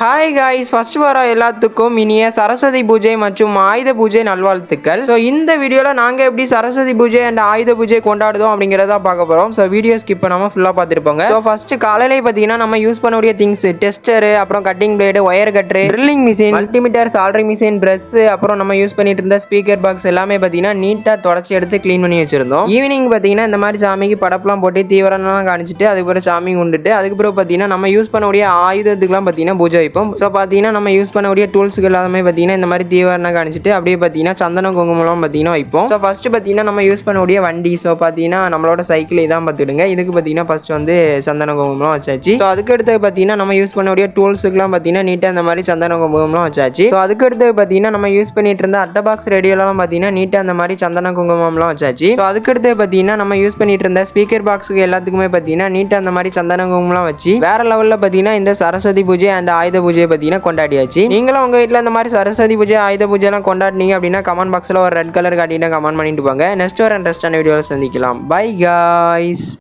Hi guys, first வர எல்லாத்துக்கும் இனிய சரஸ்வதி பூஜை மற்றும் ஆயுத பூஜை நல்வாழ்த்துக்கள். ஸோ இந்த வீடியோவில் நாங்கள் எப்படி சரஸ்வதி பூஜை அண்ட் ஆயுத பூஜை கொண்டாடுதோம் அப்படிங்கிறத பார்க்க போகிறோம். ஸோ வீடியோ ஸ்கிப் பண்ணாமல் ஃபுல்லாக பார்த்துருப்போங்க. ஸோ ஃபர்ஸ்ட் காலையிலே பார்த்தீங்கன்னா நம்ம யூஸ் பண்ணக்கூடிய திங்ஸ் டெஸ்டரு, அப்புறம் cutting blade, wire cutter, drilling machine, multimeter, soldering machine, brush, அப்புறம் நம்ம யூஸ் பண்ணிட்டு இருந்த ஸ்பீக்கர் பாக்ஸ் எல்லாமே பார்த்தீங்கன்னா நீட்டாக தொடச்சி எடுத்து க்ளீன் பண்ணி வச்சிருந்தோம். ஈவினிங் பார்த்தீங்கன்னா இந்த மாதிரி சாமிக்கு படப்பெல்லாம் போட்டு தீவிரம்லாம் காணிச்சிட்டு அதுக்கப்புறம் சாமி குண்டுட்டு அதுக்கப்புறம் பார்த்தீங்கன்னா நம்ம யூஸ் பண்ணக்கூடிய ஆயுதத்துக்குலாம் பார்த்தீங்கன்னா பூஜை வைப்போம். ஸோ பார்த்தீங்கன்னா நம்ம யூஸ் பண்ணக்கூடிய டூல்ஸுக்கு எல்லாமே பார்த்தீங்கன்னா இந்த மாதிரி தீவரணம் காணிச்சிட்டு அப்படியே பார்த்தீங்கன்னா சந்தனம் குங்குமம்லாம் பார்த்தீங்கன்னா வைப்போம். ஸோ ஃபர்ஸ்ட் பார்த்தீங்கன்னா நம்ம யூஸ் பண்ணக்கூடிய வண்டி, ஸோ பார்த்தீங்கன்னா நம்மளோட சைக்கிள் இதான் பார்த்துடுங்க. இதுக்கு பார்த்தீங்கன்னா ஃபர்ஸ்ட் வந்து சந்தன குங்குமம்லாம் வச்சாச்சு. ஸோ அதுக்கு அடுத்து பார்த்தீங்கன்னா நம்ம யூஸ் பண்ணக்கூடிய டூல்ஸுக்குலாம் பார்த்தீங்கன்னா நீட்டாக இந்த மாதிரி சந்தன குங்குமம்லாம் வச்சாச்சு. ஸோ அதுக்கு அடுத்து பார்த்தீங்கன்னா நம்ம யூஸ் பண்ணிட்டு இருந்த அட்டை பாக்ஸ் ரேடியோலாம் பார்த்தீங்கன்னா நீட்டாக அந்த மாதிரி சந்தன குங்குமம்லாம் வச்சாச்சு. ஸோ அதுக்கு அடுத்து பார்த்தீங்கன்னா நம்ம யூஸ் பண்ணிட்டு இருந்த ஸ்பீக்கர் பாக்ஸுக்கு எல்லாத்துக்குமே பார்த்தீங்கன்னா நீட்டாக அந்த மாதிரி சந்தன குங்குமம்லாம் வச்சு வேற லெவலில் பார்த்தீங்கன்னா இந்த சரஸ்வதி பூஜை அண்ட் ஆயுத பூஜையை பார்த்தீங்கன்னா கொண்டாடியாச்சு. நீங்களும் உங்க வீட்டில் இந்த மாதிரி சரஸ்வதி பூஜை ஆயுத பூஜை எல்லாம் கொண்டாடினீங்க அப்படின்னா கமெண்ட் பாக்ஸில் ஒரு ரெட் கலர் காட்டினா கமெண்ட் பண்ணிட்டு போங்க. நெக்ஸ்ட் ஒரு இன்ட்ரெஸ்டான வீடியோவில் சந்திக்கலாம். By guys.